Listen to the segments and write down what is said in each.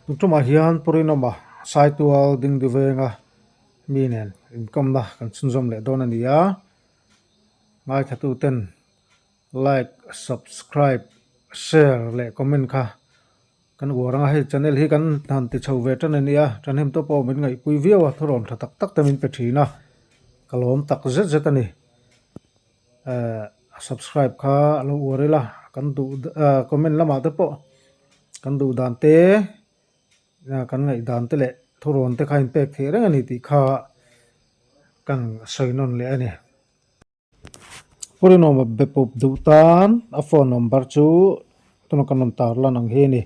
Tuma hian purinoma saitual ding divenga minen income na kan chunjom le don ania ngai thatu ten like subscribe share le comment kha kan waranga he channel hi kan han ti chho ve tan ania tan hem to po min ngai pui viawa thoron tha tak tak tamin pe thina kalom tak zet zet ani subscribe kha alo warela kan du comment lama te po kan du dan te kan ngai dan te le thoron te khain pek the reng ani ti kha kan soinon le ani purinoma bepop dutan a phone number chu tuno kanon tar la nang he ni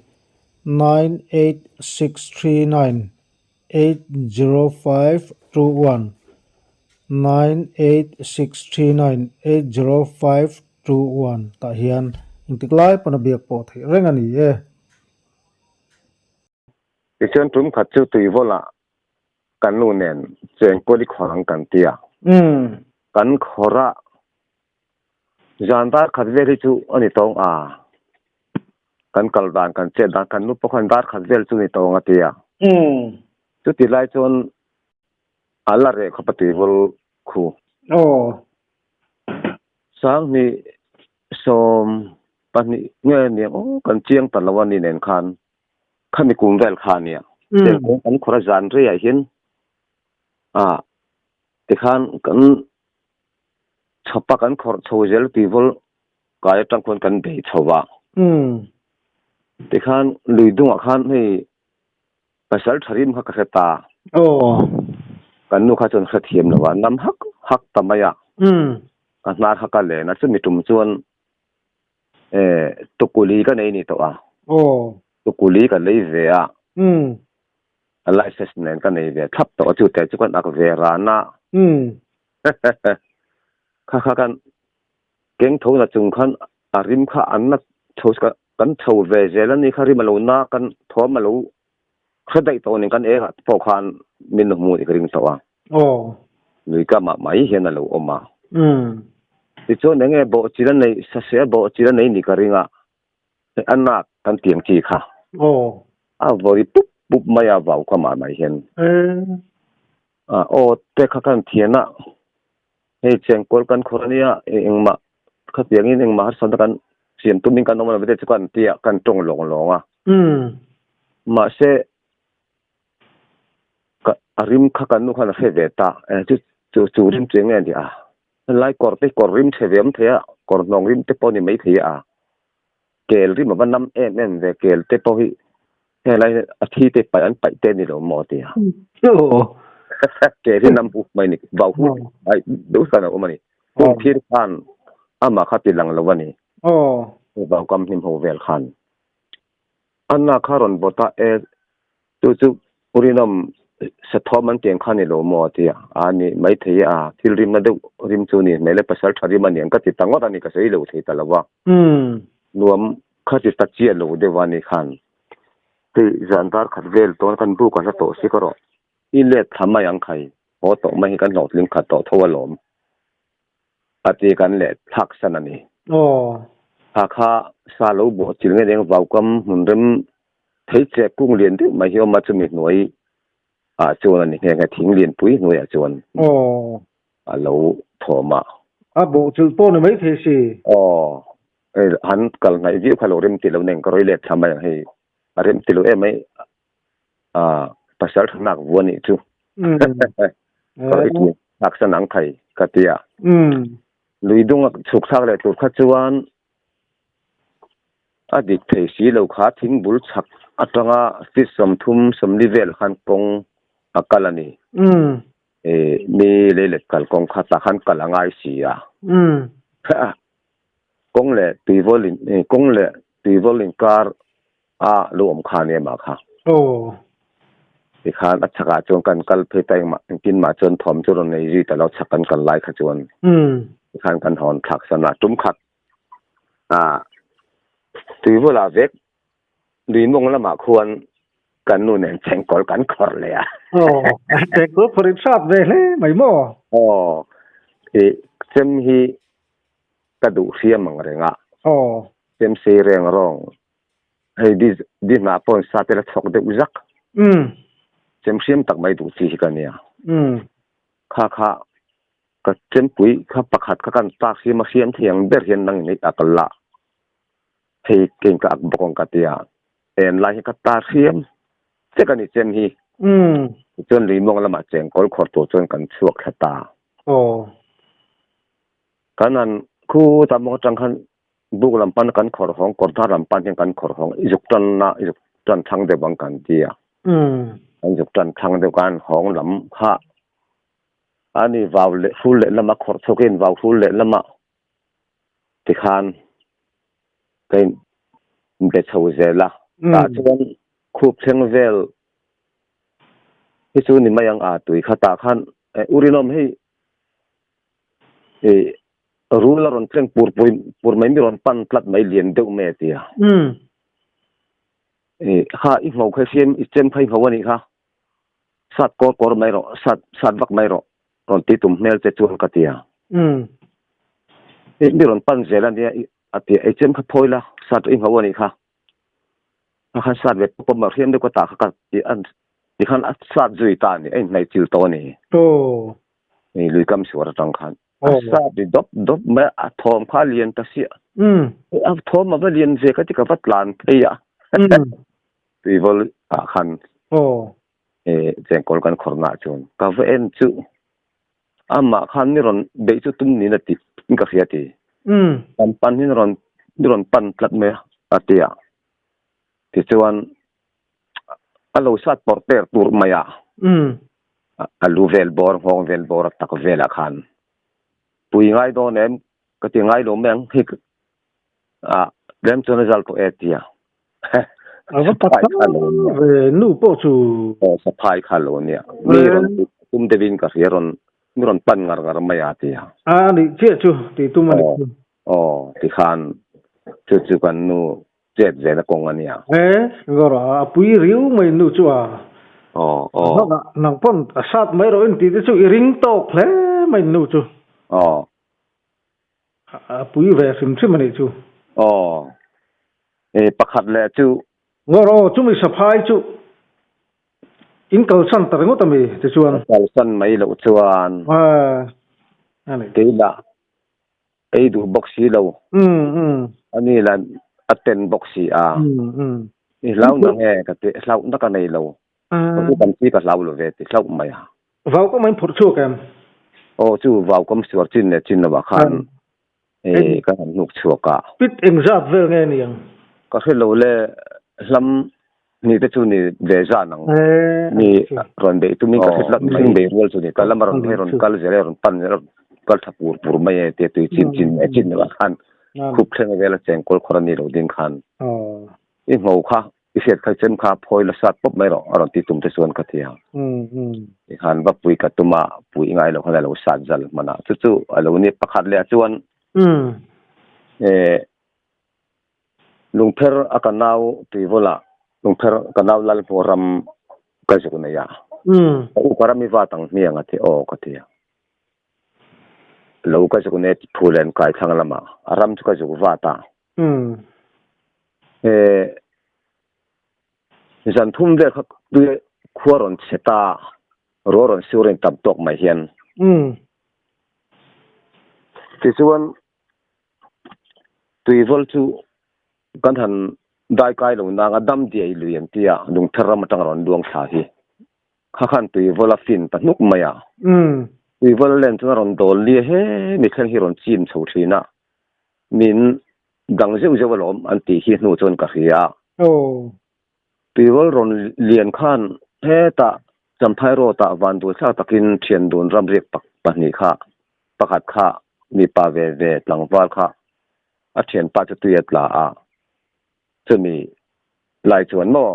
98639 80521 98639 80521 ta hian intiklai pana biak po the reng ani e Ichen tum khachu tuivola kanu nen chen koli khorang kan tia kan khora jandar khadveri chu ani tong a kan kaldan kan che dan kan nu pokhan dar khadvel chu ni tong atia chu ti lai chon ala re khapati vol khu sang ni som pani nge ni o kan chiang talawani nen khan khami kum vel khania chen ko kan khora jan re ya hin te khan kan chapa kan khor chojel people kai tang kon kan be chowa te khan luidung khan hei pasal tharim kha ka ta kan nu kha chon kha thiam lawa nam hak tamaya kan nar ha ka le na chu mitum chuan tukuli ka nei ni to a tukuli ka lei ve a alai assessment ka nei ve thap to chu te chu kan ak ve rana kha kan keng tho na chung khan arim kha an na thos ka kan tho ve zelani khari malo na kan tho malo khadai to ni kan e ha po khan min mu ni ring to a lui ka ma mai hian lo oma ti cho nenge bo chiran nei sa se bo chiran nei ni ka ringa anna kan tiang chi kha a vori pup pup maya vau ka ma mai hian te kha kan thiana hei cheng kol kan khorania engma khatiang in engma har san kan siam tumin kan nomna vete chukan tia kan tong long longa ma se ka arim kha kan nu khana fe veta chu rim cheng nge dia lai kor te kor rim thevem thea kor nong rim te poni mai thea kel rim ma nam em ve kel te po hi he lai a thi te pa an pai te ni lo mo tia ke ri nam pu mai ni vau hu ai do sana o mani ko thir khan ama khati lang lawani vau kam him ho vel khan anna kharon bota e chu urinam sa thoman teng khani lo mo tia ani mai thei thil rim na de rim chu ni mele pasal thari mani an ka ti tangot ani ka sei lo thei talawa nuam khati ta chi lo de wani khan ti jandar khatvel ton kan bu ka sa to si karo ile thama yang khai ho to mai kan lot ling khat to thowalom ati kan le thak sanani kha sa lo bo chil nge deng vau kam munrem thei che kung lien de mai hiom ma chumi noi chuan ani nge thing lien pui noi chuan alo thoma bo chul po na mai the si han kal ngai ji khalo rem ti lo neng koroi le thama hei rem ti lo emai pasal thnak woni chu koroi ki action ang khai katia luidung chuk thak le tu kha chuan adik thei si lo kha thing bul chak atanga fi som thum som level khan pong akalani mi le kal kong kha ta khan kalangai sia kong le tuivolin kar luom khane ma kha ti khan achaka chon kan kal phe tai ma kin ma chon thom churon nei ri ta lo chakan kal lai kha chon khan kan hon thak sana tum khat tuivola vek lui mong la ma khuan kan nu nen cheng kol kan khor le te ko phorin sap ve le mai mo e chem hi ka du siam mang renga chem se reng rong hay đi mà pon sa te la thok de uzak chem sim tak mai du chi ka nia kha ka chem pui kha pakhat kha kan ta si ma siam thiang ber hian nang ni akalla hei king ka bokong ka tia en lai ka ta siam che ka ni chem hi chon ri mong lama cheng kol khor to chon kan chuak khata kanan khu ta mo chang khan buk lam pan kan khor hong kor tha lam pan kan khor hong ijuk tan thang de bang kan tia ijuk tan thang de kan hong lam kha ani vào le full le lama khor thokin vào full le lama ti khan cái để chầu zela ta chuan khup theng vel hi chu ni mayang a tui khata khan urinom hi rula ron tleng pur mai mi ron pan tlat mai lien deuh me tia kha i ngau kha siam i chem phai hawani kha sat kor mai ro sat vak mai ro ron ti tum mel che chuan ka tia mi ron pan zela nia ati ai chem kha phoila sat i hawani kha kha sat ve pom ma riam de ko ta kha ti an ti khan sat zui ta ni ai nai chil to ni ni lui kam suar tang khan sat di dop ma athom kha lien ta sia thom ma lien ve ka ti ka vatlan theya ti vol a khan cheng kol kan khorna chun ka ve en chu ama khan ni ron be chu tum ni na ti ka khia ti pan ni ron pan tlat me atia ti chuan alo sat porter tur maya alu vel bor hong vel bor tak vela khan pui ngai do nem ka ti ngai lo meng hik lem chon result to etia ava patta ve nu po chu saphai khalo nia mi ron tum devin ka hieron mi ron pan ngar maya tia ni che chu ti tum ani ti khan chu kan nu jet je na kong ania gora pui riu mai nu chu nang pon sat mai ro in ti chu ring tok hle mai nu chu pui ve sim ani chu pakhat le chu ngoro chu mi saphai chu in kal san tar ngo tami te chuan kal san mai lo chuan ani ke la ei du boxi lo ani la aten boxi ni lau na nge ka te lau na ka nei lo ko kan ti ka lau lo ve ti lau mai vào có mấy phút chu kem chu vào kom suar chin ne chin na ba khan ka han nuk chu ka pit exat vel nge niang ka hello le lam ni te chu ni ve za nang ni ron de tu mi ka hlat sing be wol chu ni kala maron heron kal zere ron pan kal thapur pur mai te tu chin na ba khan khup thleng vela cheng kol khorani ro ding khan i ngau kha i set kha chem kha phoi la sat pop mai ro aron ti tum te suan ka thia i khan ba pui ka tuma pui ngai lo khala lo sat zal mana chu alo ni pakhat le chuan lungpher akanau tuivola lungpher kanau lal foram ka jukuna ya u parami wa tang mianga the o ka thia lo ka jukune phulen kai thanglama aram chu ka juk wa ta zan thum ve kha tu khuaron cheta roron suren tap tok mai hian ti chuan tuivol chu kan han dai kai lo na adam di ai luian tia lung thara matang ron duang tha hi kha khan tuivola fin ta nuk maya tuivol len chu ron dol li he mi khan hi ron chin chho thina min dang zeu zeu lom an ti hi nu chon ka hria tuivol ron lian khan he ta champhai ro ta van du sa takin thian dun ram rek pak pani kha pakhat kha mi pa ve tlangwal kha a thian pa chu tuyat la chumi lai chuan mo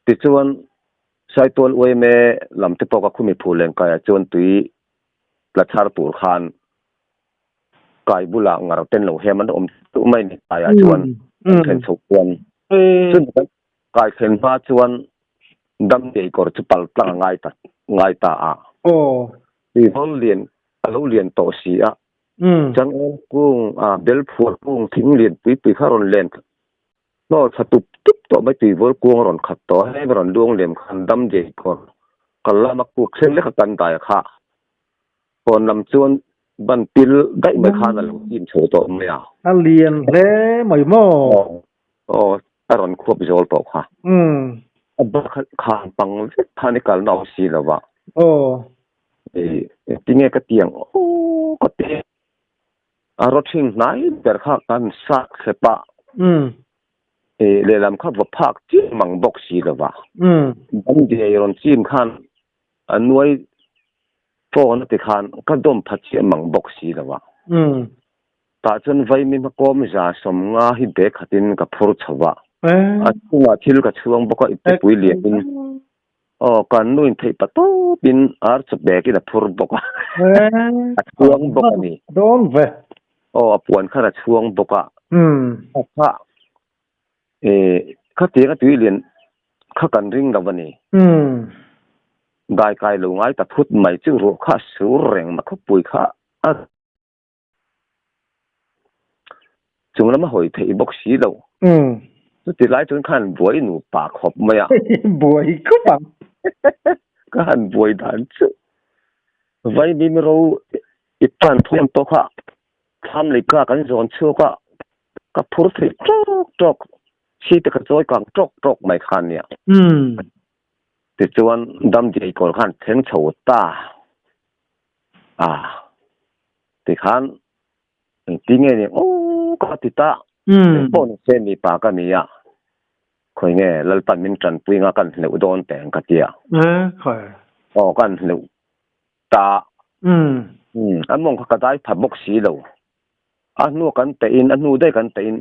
ti chuan saitol oi me lam te poka khumi phulen ka chuan tui la thar tur khan kai bula ngar ten lo heman om tu mai ni aya chuan khen chok chuan chun kai khen ba chuan dam dei kor chu pal tlang ngai ta ti hol lien alo lien to si จังเอ็นกุ้งเบลฟัวกุ้งทิ้งเลียนปีข้ารอนเลียนนอสตุบตุ๊บตัวไม่ตีวอลกุ้งรอนขัดต่อให้รอนดวงเลียมคันดำเจก่อนกันละมักปุกเส้นเล็กกันตายค่ะคนลำจวนบันปิลได้ไม่ขาดแล้วยิ้มโชว์ตัวไม่เอาเรียนเล่ไม่หม้ออ๋อรอนควบโจลปอกค่ะบักขานปังทานิการนอสีแล้ววะโอ้ที่เงี้ยก็เตียงโอ้ก็เตียงรถชิงไหนเปิดข้ากันสักเสปะเรื่องลำข้าวผักจีมังบกสีแล้ววะบันเดียรอนจีมขันอันนวยโฟนติขันก็ดมพัดจีมังบกสีแล้ววะแต่จนไว้มีมากรมจ่าสมงาฮิเบกขัดินกับพูดชาวะช่วงที่ลูกช่วงบกอีกปุยเลี้ยงกันนู่นที่ประตูบินอาร์ตเบกินะพูดบกช่วงบกนี่โดนเวปวนขนาดช่วงบกข้าข้าเตียงตุยเลียนข้ากันริงแล้ววันนี้ได้กายลงไอ้แต่พูดใหม่จึงรู้ข้าสูงแรงมาข้าปุยข้าจงแล้วมาหอยที่บกสีเราสุดที่ไล่จนขันบวยหนูปากขบไม่บวยก็ฟังก็หันบวยดันจุไว้มีไม่รู้อีปันทุ่มโตข้าทำเลยก็กันโจนเชื่อก็พูดที่จกชีตกระโจยกลางจกไม่ขันเนี่ยติดจวนดำใจก่อนขันเท้งโฉดตาติดขันติงเงี้ยเนี่ยโอ้ก็ติดตาปนเส้นมีปากกันนี่คอยเงี้ยแล้วปันมินจันปุยงากันเหลวโดนแต่งกัดเดียคอยกันเหลวตาอันมองเขาก็ได้ผับบกสีเหลวอันนู้กันแต่อินอันนู้ได้กันแต่อิน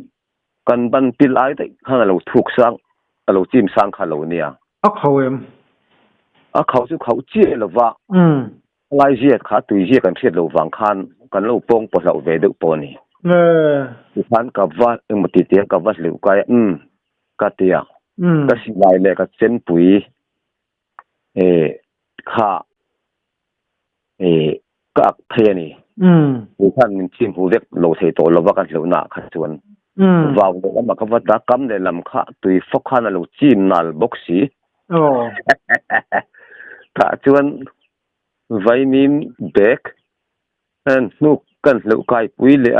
กันบันปิลไอได้ข้างเราถูกสร้างเราจิ้มสร้างข้าเราเนี่ยเขาเขาจะเขาเจี๊ยหรือว่าไล่เจี๊ยขาตุยเจี๊ยกันเทียดเราฟังคันกันเราปงปะเราเวดุปนี่ที่พันกับว่ามาติเตียกับว่าเหลวกันก็เตียก็สิไล่เลยก็เส้นปุ๋ยข้าก็เทียนี่ที่ท่านมันชิมหูเล็กโลเทโตเราว่ากันเหลวหนาขัดชวนว่าแล้วมันก็ว่าดักกำในลำข้าตุยฟกข้าเราจิ้มนัลบกสีถ้าชวนไว้มีเบกนุกกันเหลวไก่ปุยเลย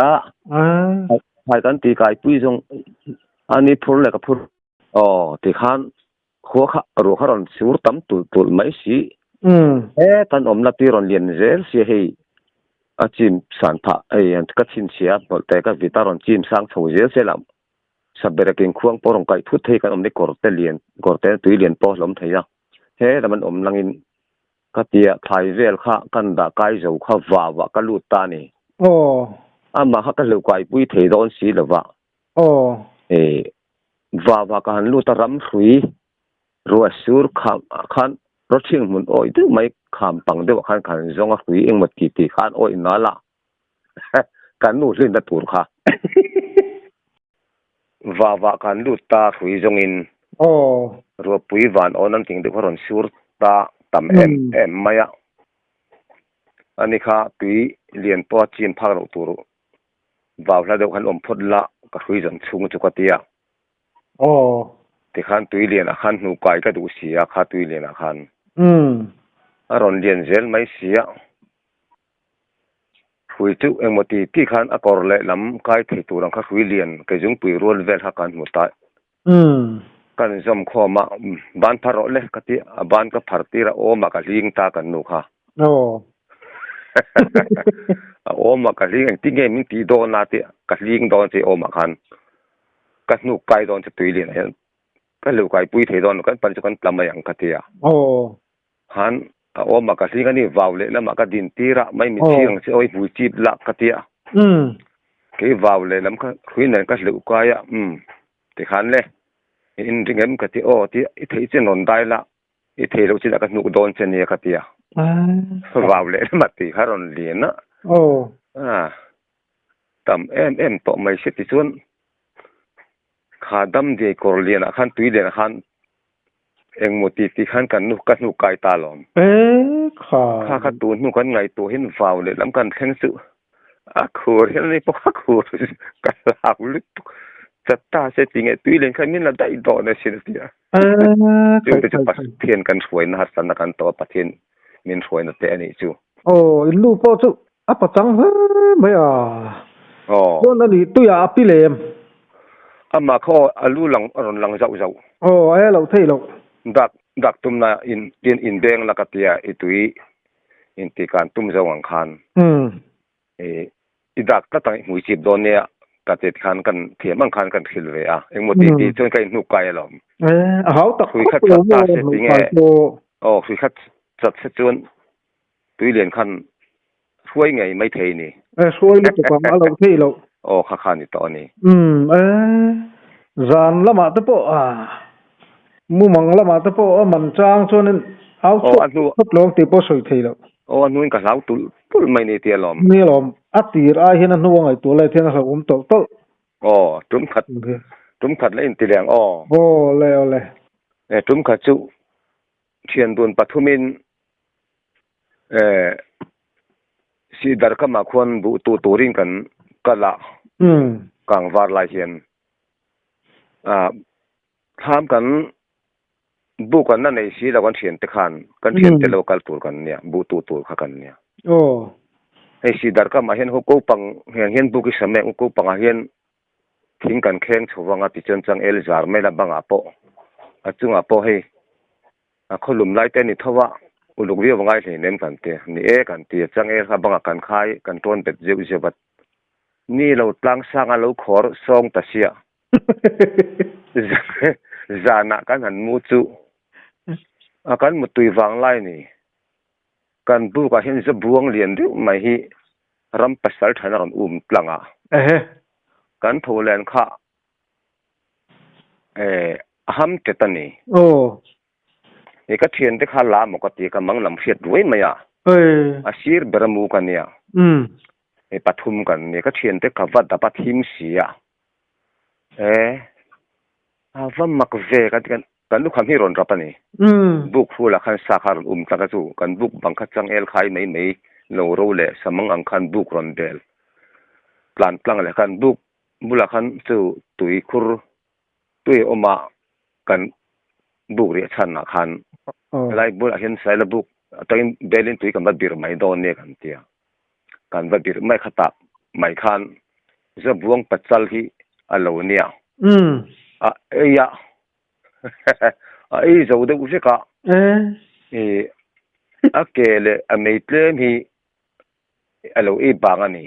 ไก่กันตีไก่ปุยจงอันนี้พูดเลยก็พูดที่ขันหัวข้ารู้ข้ารอนสูรตั้มตุลไม่สีท่านอมนับที่รอนเรียนเจลเสียให้จิมสันพะอันก็ชินเสียบอกแต่ก็วิตารอนจิมสร้างผู้เจลเสียลำสับเบรกิงควงปองไก่ทุเทกันอมได้กอดเตเลียนกอดเตตุยเลียนปอลมเทียแต่มันอมลังอินก็เตียไทยเวลข้ากันด่าไก่เจ้าข้าวาก็ลูตานี่มาข้าก็เหลวไก่ปุยเทโดนสีหรือว่าว่าก็หันลูตารำสุยรัวสูรขันรถเชียงมันโอ้ยถึงไม่ขามปังเดียวขันจงคุยเองหมดกี่ตีขันโอ้ยนั่นละกันนู่นลื่นตะตูนค่ะว่ากันลูตาคุยจงอินรัวปุยวันโอ้นั่นจริงเดี๋ยวคนสูรตาตำไม่อันนี้ค่ะปุยเรียนปอจีนพักเราตัวว่าแล้วเดี๋ยวขันอมพดละก็คุยจนชุ่มจุกเตียที่ขันตุยเรียนขันหนูไก่ก็ดูเสียข้าตุยเรียนขันรอนเรียนเจลไม่เสียคุยจุเองหมดที่ขันอากอร์เลยลำไก่ที่ตัวรังข้าคุยเรียนก็จึงปุยรัวเวลหักันหมดตายกันจำข้อมาบ้านพระเลยก็ที่บ้านก็พระที่เราโอมากันลิงตากันหนูค่ะโอมากันลิงที่เงี้ยมันตีโดนนาที่กันลิงโดนที่โอมากันกันหนูไก่โดนจะตุยเรียนก็เหลวไก่ปุยเทโดนกันปัจจุบันปลามาอย่างกันที่ฮันโอมากันลิงกันนี่ว่าวเลยแล้วมากันดินตีระไม่มีเชียงเสียโอ้ยปุยจีบละกันที่คือว่าวเลยแล้วก็คุยนั่นก็เหลวไก่ที่ขันเลยอินริงเอ็มกันที่ที่ที่จะนอนได้ละที่เราจะกันหนูโดนเชนียกันที่ว่าวเลยมาตีข้ารอนเลียนนะต่ำต่อไม่เสร็จที่ส่วนขาดำเดียกอร์เลียนขันตุยเลียนขันเองหมดที่ขันกันนุกันนุกไก่ตาหลอมข้าตูนนุกันไงตัวเห็นว่าวเลยลำกันแข็งสุ Aku ni pun aku kalau lu serta setting itu ilen kami nak dah itu na sih dia. Jadi cepat tian kan suai na harus nak kan tahu patien min suai na teh ni tu. Oh, ilu po tu apa tang maya. Oh. Ko na ni tu ya api lem. Ama kau alu lang jauh jauh. Oh, ai lau thei lau. Dak tum na in beng la katia itu inti kan tum jauh angkan. Idak katang mui chip donia katit kan thiam ang kan khilwe a engmoti ti chon kai nu kai lom hau tak khui khat ta se tinge khui khat chat se chon tuilen kan huai ngai mai thei ni suai lu tu kam alo thei lo kha kha ni to ni zan lama te po mu mang lama te po man chang chon hau chut long ti po soi thei lo anu ka lau tul mai ni ti lom ni lom atir a hian nu ngai tu le theng sa to to tum khat le in ti leng le tum khat chu thian dun pathumin si dar ka ma khon bu tu ring kan kala kang var lai hian tham kan bu kan na nei si la kan thian te khan kan thian te local tur kan nia bu tu kha kan nia ei si dar ka ma hian ho ko pang hian bu ki same ko pang hian thing kan kheng chuwanga ti chen chang el zar me la banga po achunga po hei kholum lai te ni thowa uluk wi wangai le nem kan te ni kan ti chang kha banga kan khai kan ton bet jeu jebat ni lo tlang sanga lo khor song ta sia zana kan han mu chu kan mutui wang lai ni kan bu ka hin ze buang lian du mai hi ram pasal thana ron tlanga kan tholen kha aham tetani ka thien te kha la mo ka ti ka manglam hriat ruai maya asir beramu kan ya pathum kan ne ka thien te ka wat da pathim sia avam mak ve kan lu kham hi ron rapani buk phula khan sakhar taka chu kan buk bangkha chang el khai mai lo ro le samang ang khan buk ron del plan tlang le kan buk bula khan chu tui khur tui oma kan buk ri chan na khan lai bula hin sai la buk takin belin tui kan ba bir mai don ne kan tia kan ba bir mai khata mai khan za buang pachal hi alo nia ya ai zo de u ka akele ameitlem hi alo bangani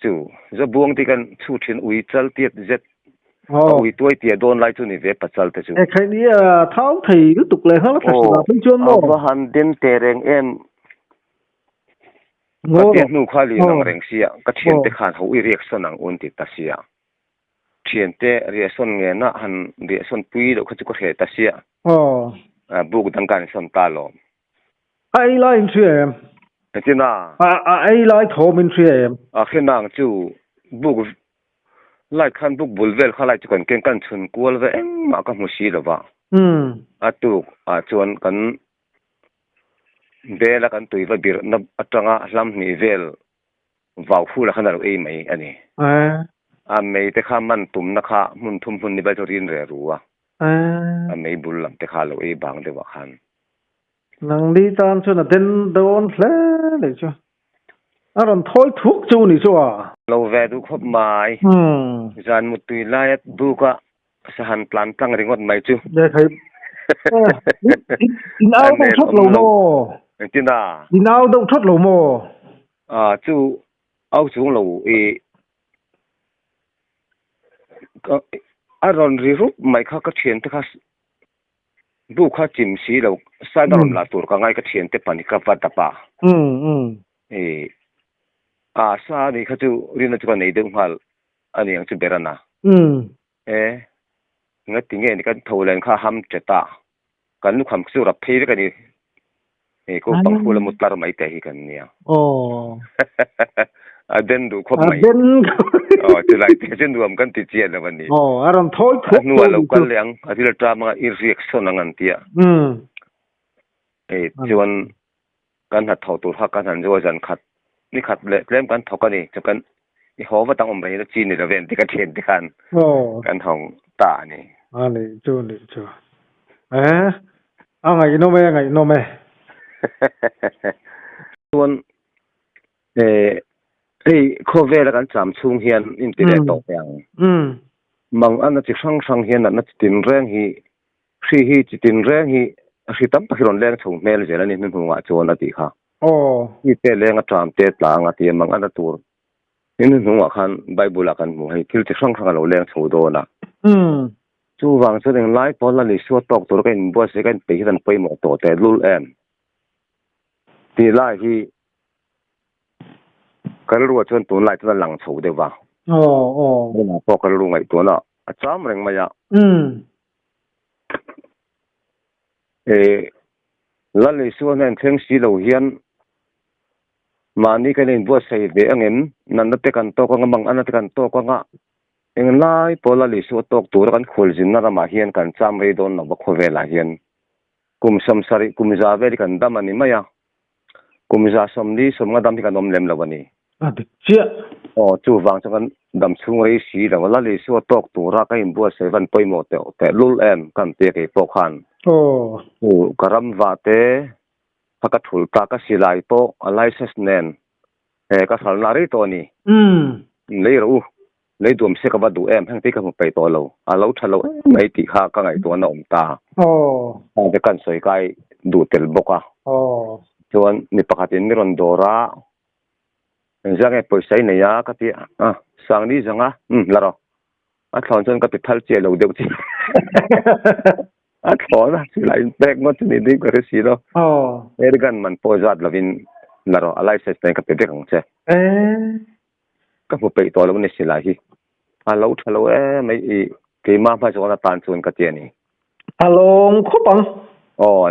chu zo buang ti kan chu thin ui chal tiet zet ui toi tia don lai chu ni ve pachal te chu khai ni thau thei lu tuk le hala thasna phin chon mo ba han den tereng em Patian nu khali nang reng sia ka thien te khan ho i reaction ang un ti ta sia thien te reaction nge na han reaction pui do khachu ko he ta sia buk dang kan son ta lo ai lai in 3am tina ai lai thom in 3am khenang chu buk lai khan buk bulvel khalai chu kan ken kan chun kual ve em ma ka mu si lo ba atu chuan kan bela kan tuiva bir na atanga lam ni vel vau phula khanar ei mai ani mei te kha man tum na kha mun thum hun ni ba thorin re ruwa mei bul lam te kha lo ei bang de wa khan nang li tan chu na den don hle le chu aron thoi thuk chu ni chu lo ve du khop mai jan mutui lai bu ka sahan plan tang ringot mai chu de khai in ao dong thot lo mo tina in ao dong thot lo mo chu ao chu lo aron ri rup mai kha ka thien te kha bu kha chim si lo sa daron la tur ka ngai ka thien te pani ka va ta pa sa ni kha chu rin chu ka nei deng hal ani ang chu berana nga tinge ni kan tholen kha ham cheta kan lu kham chu rap phei ka ni ko pang phula mutlar mai te hi kan nia aden du khop mai tu lai te chen du am kan ti chian na ban ni aron thoi thuk nu lo kan leang adil tra ma i reaction angan tia chuan kan ha thau tur ha kan han jo jan khat นี่ขัดเลยเริ่มกันถกกันนี่จะกันอีหัวว่าต้องอมไปแล้วจีนนี่เราเว้นที่กันเทียนที่กันกันทองตานี่อันนี้จูนี่จูเอาไงโนเมไงโนเมส่วนเอ่อโคเวลกันจำชุงเฮียนอินเทอร์เน็ตตกยังบางอันนั้นจะช่างเฮียนนั้นจะตินแรงฮีซีฮีจะตินแรงฮีสิตั้มตะคิรอนแรงชงเมลเจริญนี่มันหัวโจนอดีค่ะที่เตะแรงก็จำเตะต่างที่บางอันนั้นตัวนี่มันหัวคันไบเบิลกันหัวให้ที่จะช่างเราแรงชงโดนจู่วางเสด็จไล่พอละลิสวดตกตัวกันบัวเสกันไปที่นั่นไปหมดตัวแต่ลุลแอมที่ไล่ที่กันรู้ว่าชนตัวไล่ตัวหลังชงเดียวว่านี่นะพอกันรู้ไงตัวน่ะจำเรื่องมาอย่างละลิสวดนั่นเชิงสีเหลวเฮียนมานี่กันเองบัวเสด็จเงินนั่นนั่นเตกันโตก็งบางอันนั่นเตกันโตก็งะเองไล่พอละลิสวดตกตัวกันคุยจินน่ามาเฮียนกันจำไม่โดนนับว่าคุยเวลาเฮียนกุมสมสาริกุมจาเวริกันดามันนี่มาอย่างกุมจาสมดีสมงดำที่กันนมเล็มแล้ววันนี้เจ้าจู่วางจังกันดำชุ่งไรสีแล้วละลิสวดตกตัวรักให้บัวเสวันไปหมดแต่ลุลแอมกันเตะไอ้พวกขันกระรำวาเตพักถุลตากสิไลโปอะไรเสสเนนก็สัลนารีตัวนี้เลยรู้เลยดูมเสกบัดดูทั้งที่กันไปตัวเราเราทะเลไม่ติดข้าก็ไงตัวน้องตาแต่กันสวยกายดูเตลบกส่วนนี่ปกตินี่รอนโดราจังไงปอยใส่เนี่ยก็ที่สังนี้จังละรอถอนจนก็ติดทัลเจเราเดี๋ยวจีถอนสิไลแบกงดนี่ดีกว่าสิโร่กันมันปอยจัดละวินละรออะไรเสร็จเนี่ยก็เป็นเรื่องของเจ้ก็ผมไปตัวแล้วนี่สิไลที่เราทะเลไม่กี่มาพาจวนตานชวนกระเจียนี่ลมคุปัง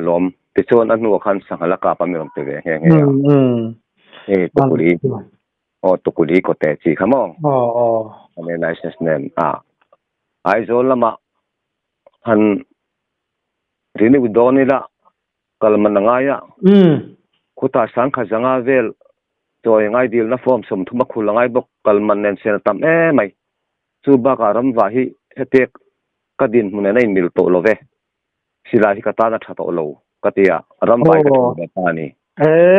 ลมไปชวนอันนัวคันสังหลักกาปามีลมเตะเงี้ยตุกุลีตุกุลีก็เตะจีขมองอันนี้ไลเซนส์เนมไอโซลละมาฮันทีนี้วิดอนี่ละกัลมันง่ายคุตาสังขจังอาเวลตัวยังไงดีลนะฟอร์มสมทุกข์คุณละไงบอกกัลมันเน้นเสนตามไม่ซูบาการัมวาฮีเฮเตกกัดินมันในมิลโตโลเวศิลาที่กตานัทโตโลกติยารัมวาฮีกตาตานี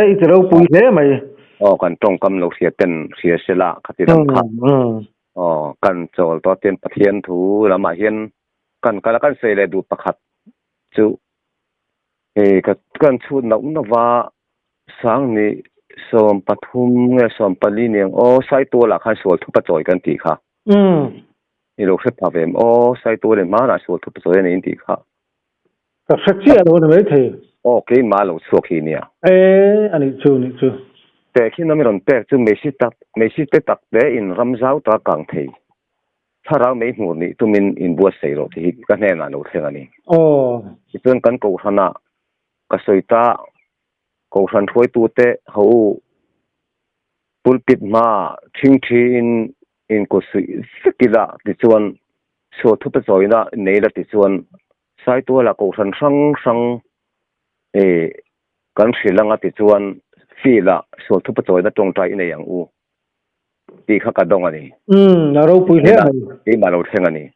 อีกเราปุยเลยไหมกันตรงกำลังเสียเป็นเสียศิลาคติรัมขัดกันโจลตัวเต็มปะเทียนถูละมาเห็นกันกันเสเลดูประคัดจู่กันชุดนักนว่าสังนี่สมปฐุมเนี่ยสมปลีเนี่ยใส่ตัวละคันสวดทุบจอยกันตีค่ะนี่ลูกเสพาเวมใส่ตัวเลยมาหน้าสวดทุบจอยนี่ตีค่ะก็สักเสียแล้วนะไม่เท่กี่มาลูกสวดขี้เนี่ยอันนี้จู่แต่ขี้น้ำมันแต่จู่ไม่สิตักเดอินรำเจ้าตากางเทถ้าเราไม่หูนี่ตุมินอินบัวเสโรที่กันแน่นอนเท่านี้ที่เพื่อนกันกูขนาก็สวยตากูฉันช่วยตัวเตะเขาปุลปิดมาทิ้งอินกูสกิละที่ส่วนสวดทุบจอยนะเนี่ยละที่ส่วนใส่ตัวละกูฉันสังกันสิลังที่ส่วนฟีละสวดทุบจอยนะตรงใจในอย่างตีข้ากระดองอันนี้เราปุยเท่าไหร่ที่มาเราเท่านี้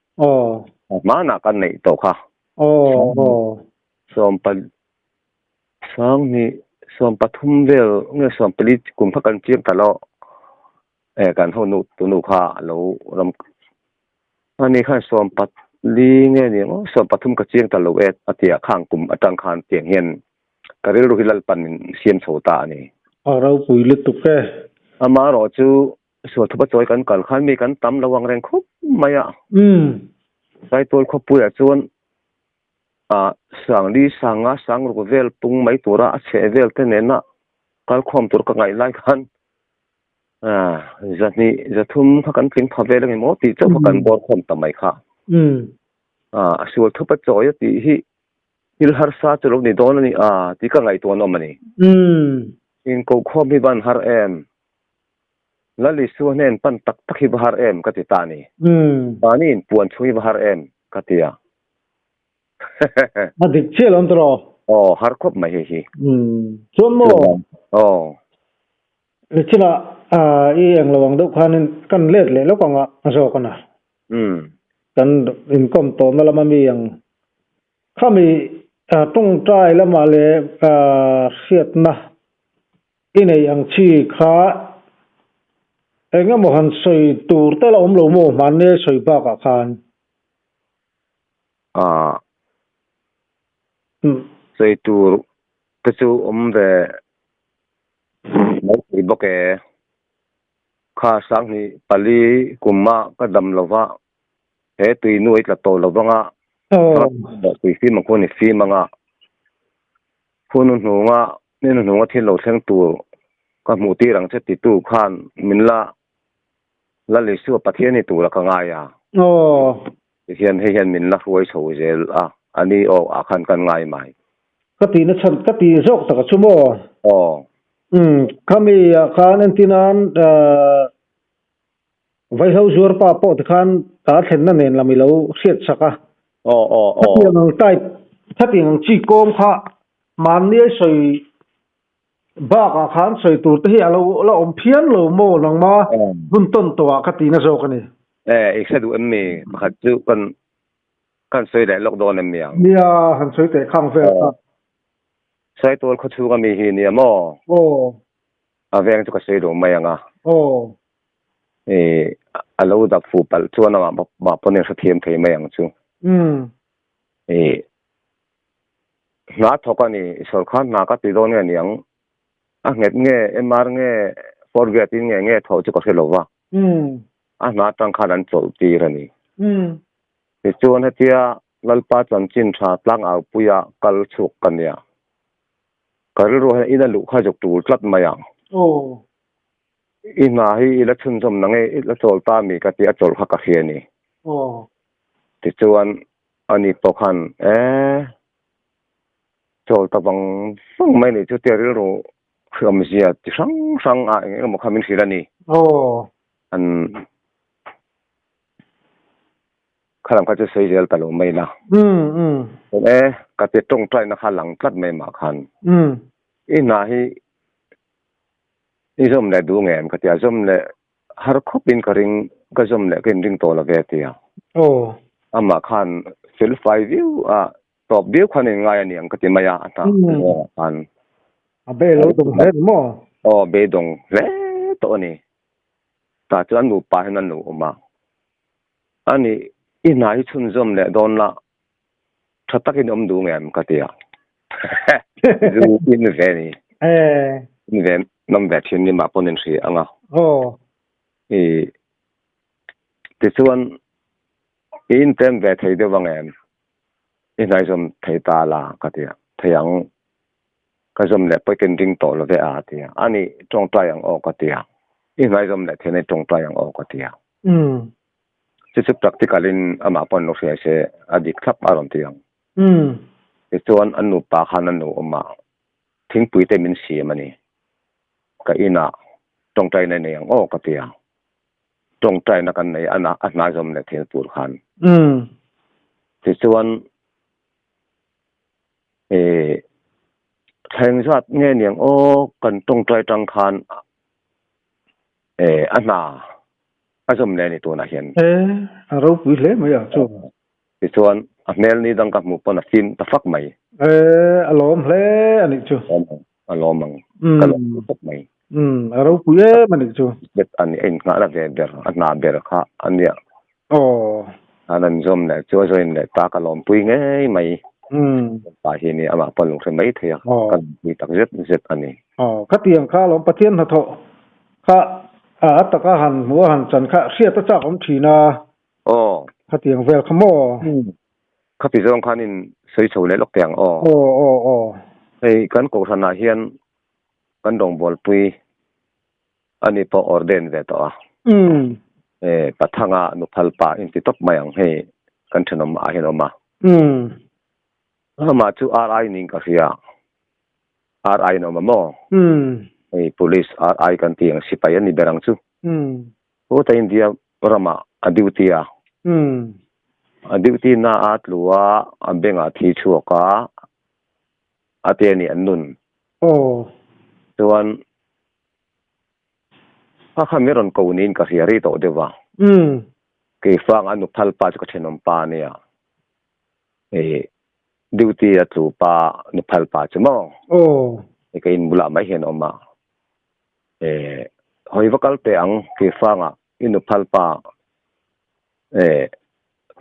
มาหนักกันในตัวค่ะสมปสังนี่สมปฐุมเวลเนี่ยสมปลีกุมพักกันเจียงตลอดกันหัวนุตัวนุค่ะเราลำอันนี้ค่ะสมปลีเนี่ยสมปฐุมกับเจียงตลอดอาทิตย์ข้างกลุ่มอาจารย์ขานเตียงเฮียนก็เรียกรู้ฮิลล์ปันเสียนโสตานี่เราปุยลึกตุกแก่มารอจูสวดทุบจอยกันขันมีกันตั้มระวังแรงคุบไม่ใส่ตัวขบุยจวนสังดีสังรูปเวลปุ่งไม่ตัวระเชเวลเทนเนนะกัลความตัวก็ไงไล่กันจะทุ่มพักกันพิงพาเวลไงมอตีเจ้าพักกันบอลความทำไมค่ะสวดทุบจอยตีฮิลฮาร์ซาจะลงในโดนนี่ตีก็ไงตัวนอมันนี่อินกูความมีบันฮาร์เอ็มแล้วลิส่วนนั้นปั้นตักฮิบฮาร์เอ็มก็ติดตานี่ตานี่ปวนช่วยบฮาร์เอ็มก็ติยามาดิเชื่อลำตรอฮาร์คบไม่เหี้ยชวนโม chila ang lawang do khanin kan let le lo kanga aso kana kan income to malamami yang khami tung trai lama le siat na inei ang chi kha enga mohan soi tur te la lo mo man ne soi ba ka khan soi tur ke chu ve mai boke kha sang ni pali kumma ka dam lova he tui nuai tla to lovanga da tui fi ma ko ni fi manga phunu nuwa ne nuwa thil lo thleng tu ka mu ti rang che ti tu khan min la le su pathian ni tu la ka nga ya hian min la huai so zel ani a khan kan ngai mai ka ti na chan ka ti zok ta ka chumo kami khan antinan vai ho zur pa po khan ta thlen na nen lami lo siat saka yang tai thating chi kom kha man ni soi ba ka khan soi tur te hi alo om phian lo mo nang ma bun ton to ka ti na zo ka ni exadu emmi khat chu kan soi dai lok don emmi yang nia han soi te khang ve ka sai tol kho chu ga mi hi ni mo aveng chu ka soi do mai anga alo da fu pal chu na ma pone sa thiam thei mai ang chu na thokani sor khan na ka ti don nge yang nget nge mr nge forget nge tho chu ka selowa na tang khan an chol ti rani ti chuan hatia lalpa chan chin tha tlang au puya kal chuk kania kal ro ina lu kha jok tu tlat maya ina hi election jom nange ila chol ta mi ka ti a chol kha ka hiani ti chuan ani pokhan chol ta bang sung mai ni chu te ro kham zia ti sang a mo khamin hilani an khalam ka chu sei jel talo mai la ka te tong trai na khalang tlat mai ma khan ina hi izom le du ngem ka tia zom le har khopin ka ring ka zom le ken ring to la ve tia ama khan fil 5 view top view khan ngai ani ang ka ti maya ata khan abe lo dong he mo be dong le to ni ta chuan nu pa hanan nu ma ani ina hi chun zom le don la thatakin om du ngem ka tia du in ve ni in ve nam ve thin ni ma ponin ri anga ti chuan in tem ve thei de wangem inai som thei ta la ka tia theyang ka som le pa ken ding to lo ve a tia ani tong ta yang o ka tia inai som le thene tong ta yang o ka tia chu practical in ama pon no se adik thap aron tiang ti chuan anu pa khan anu ma thing pui te min si mani ka ina tong tai nei yang o ka tia tong tai na kan nei ana som le thel pur khan ti chuan theng zat nge niang kan tong tai tang khan ana azom le ni to na hian aro pui le mai a chu ti chuan a mel ni dang ka mu pon a sim ta fak mai alom hle ani chu alomang kalom fak mai aro pui mani chu bet ani en nga la ve ber ana ber kha ania anan zom le chu join le ta kalom pui nge mai pa hi ni ama pon lung se mai thea kan ni tak zet ani ka tiang kha lom pathian na tho kha ta ka han mo han chan kha sia ta cha om thina ka tiang vel khamo ka pi zong khanin sei chho le lok tiang ei kan ko thana hian kan dong bol pui ani po orden ve to pathanga nu phalpa in ti top mayang he kan thenom a henoma ma chu ri ning ka ria ri no mo ei police ri kan tiang sipai ani berang chu o ta india rama adiutia adiuti na atlua ambenga thi chuaka ateni annun chuan ข้าไม่รอนกูนินกับเฮียรีโตเดียวว่ากี่ฟังอนุพัลปาจะกเทนอมปาเนี่ยดิวตี้จูปาอนุพัลปาจะมองกี่อินบุลาไม่เห็นออกมาหอยวักลเตอังกี่ฟังอินุพัลปา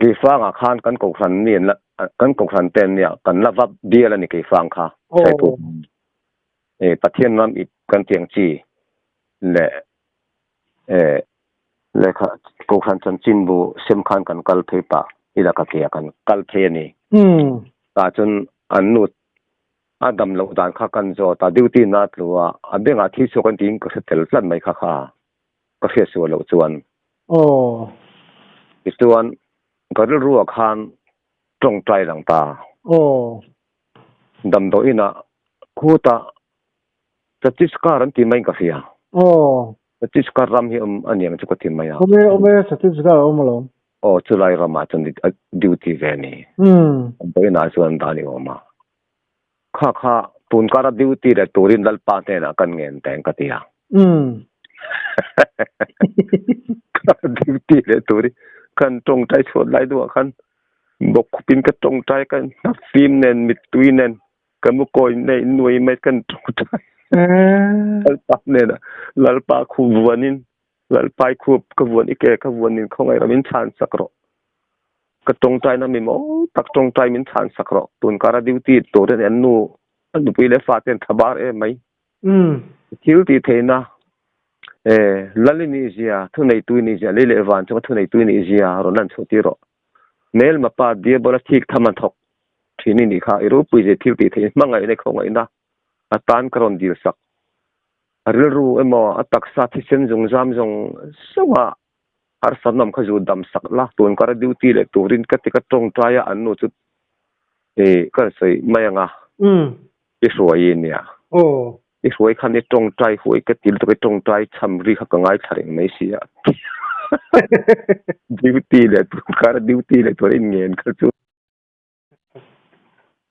กี่ฟังข้านกันกงสันเนี่ยกันกงสันเต็นเนี่ยกันลับวับเดียแล้วนี่กี่ฟังค่ะใช่ถูกประเทศนั้นอีกกันเตียงจีและและค่ะกงสันจันจินบูเซมขันกันกัลเพปะอีละกะเกียกันกัลเพนี่ตาจนอันนุดอาดัมเราด่านข้ากันจอตาดิวตีนัดหรือว่าอันเบงอาทิตย์ส่วนทิ้งก็เสร็จแล้วไม่ข้าก็เสียส่วนเราส่วนอีกส่วนก็รู้ว่าขันตรงใจหลังตาดำโดยนะคู่ตาจะจิสการันที่ไม่ก็เสียจะจิสการัมที่อันนี้มันจะก็ทิ้งไม่เอาโอเมจะจิสการัมลงจุลัยรามาจนดิวตีเวนี่โดยน่าส่วนตานี่ออกมาข้าตุนการดิวตีเลยตัวรินดัลปาเตนะกันเงินแต่งกติยาดิวตีเลยตัวริกันตรงใจชดไล่ด้วยกันบกปินก็ตรงใจกันนักฟิล์มเน้นมิดตุยเน้นกันมุกอยในหน่วยไม่กันตรงใจลัลปาเนี่ยนะลัลปาคูวันนินลัลปาคูกวนอีกแก่กวนนินเขาไงเรามินชานสักรอกระตรงใจนะมิโมตักตรงใจมินชานสักรอตุนการดิวตีตัวเรนอันนู้อันดูไปเลฟาเตนทบาร์ไหมทิวตีเทนะลัลนิเซียทุนในตุยนิเซียเลเลวันจังทุนในตุยนิเซียรอนันสุติโรเมลมาปาเดียบลาทิกทำมันทกที่นี่ค่ะอิรูปุยเจทิวตีเทมังไงในของไงนะอัตานกรอนดีสักเรื่องรู้เอ็มอัตักษาที่เซนจงจามจงสว่าฮาร์สันนำขจูดำสักละตัวนี้การดิวตีเล็กตัวรินกัติกตรงใจอันนู้จุดก็ใส่ไม่ยังอีสวยเนี่ยอีสวยคันนี้ตรงใจหวยกติลตัวตรงใจทำรีขับง่ายฉ่ไม่เสียดิวตีเล็กตัวการดิวตีเล็กตัวรินเงินก็จุด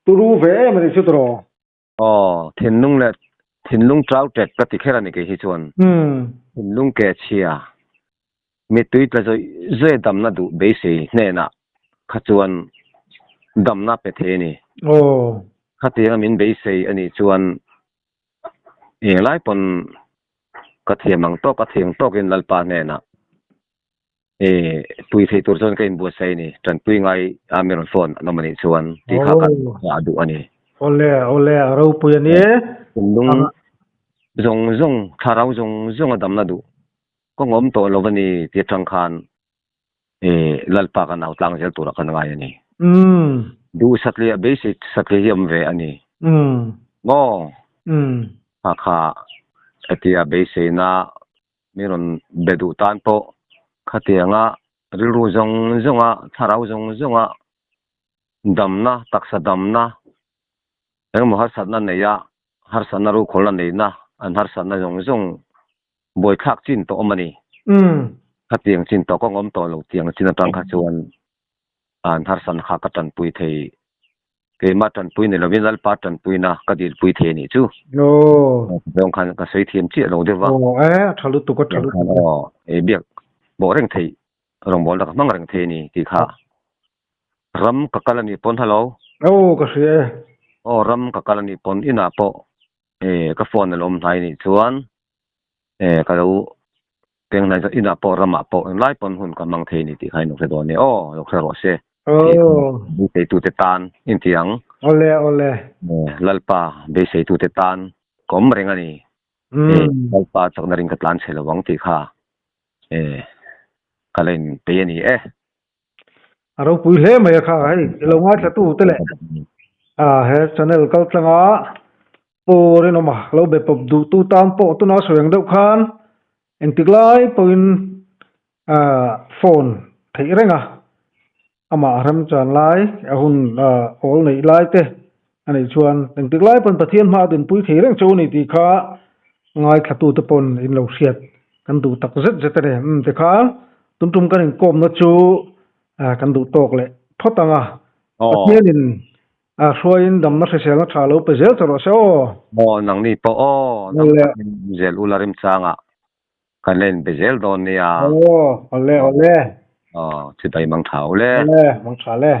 ตัวรู้เว้ยมันจะจุดรอเห็นลุงเลยเห็นลุงเจ้าเจ็ดปฏิแค่นั้นเองที่ชวนเห็นลุงแกเชียมีตัวที่จะเจอดำนาดูเบสิเนี่ยนะขจวนดำนาเปเทนี่ขัดยังมินเบสิอันนี้ชวนหลายปนกระเทียมมังโตกระเทียมโตกินลัลปาเนี่ยนะปุยเทตัวจนกินบัวไซนี่จนปุยไงอามิรอนโฟนน้ำมันชวนที่ข้ากันอาดูอันนี้โอเล่เราปุยนี่ลุงจงถ้าเราจงดำนาดูก็งมตัวเราวันนี้ที่ทางคานลัลปากันเอาตังเจลตัวละกันไงอันนี้ดูสัตว์เลี้ยเบสิกสัตว์เลี้ยมเวอันนี้บ่ข้าที่อาเบสินะมีรอนเบดูตันโปข้าที่งะรู้จงถ้าเราจงดำนะตักษะดำนะเรื่องมหัศจรรย์นั่นเนี่ยฮาร์สันนารู้คนละเนี่ยนะอันฮาร์สันนาจงบอยคักจินโตมันนี่ขัดเตียงจินโตก็งอมโตลูกเตียงจินตังขัดชวนอันฮาร์สันขักตันปุยเทเกมาตันปุยเนี่ยเราเวียนลัลปาตันปุยนะก็ดีปุยเทนี่จูเรื่องขันก็ใช้เทียมเจี๊ยเราเดี๋ยวว่าทะลุตุกทะลุเบียกบอกเรื่องเทรองบอกแล้วก็มั่งเรื่องเทนี่ที่ข้ารำกับกาลนี่ปนฮัลโหลก็เสียรำกับกาลนี่ปนอินาโปก็ฟอนในลมไทยนี่ชวนก็รู้เพียงนั้นจะอินาโปรมาโปไล่ปนหุ่นกับมังเทนี่ที่ใครนุกเสดนี่นุกเสดเสดูเตตุเตตานอินเทียงโอเล่ลัลปาเบสตุเตตานกอมเริงอันนี้ลัลปาจากนริงกัตลันเชลวังที่ข้าก็เลยเปียนี่เราปุยเล่ไม่ข้าไอ้เราว่าจะตู้เตะเฮ้ชแนลก็ตั้งปูเรื่องมาเราแบบดูตู้ตามปูตู้น่าสวยงามขันเอ็งติกไลปูนโฟนที่เรื่องอามาทำจานไลหุ่นโอลนี่ไลเตอันนี้ชวนเอ็งติกไลปูนประเทศมาดินปุยที่เรื่องโจนี่ที่ข้าง่ายขัดตู้ตะปนอินเราเสียดกันดูตักเจ็ดเลยที่ข้าตุ้มกันเองกลมนัดจูกันดูโตกเลยพอตั้งประเทศนินช่วยดำนักเสียงชาลูไปเจอตลอดเช้านังนี่ปนั่นแหละเจลูลาริมซาง kan len bezel don nia ô ole ole chitai mang thau le ole mang cha le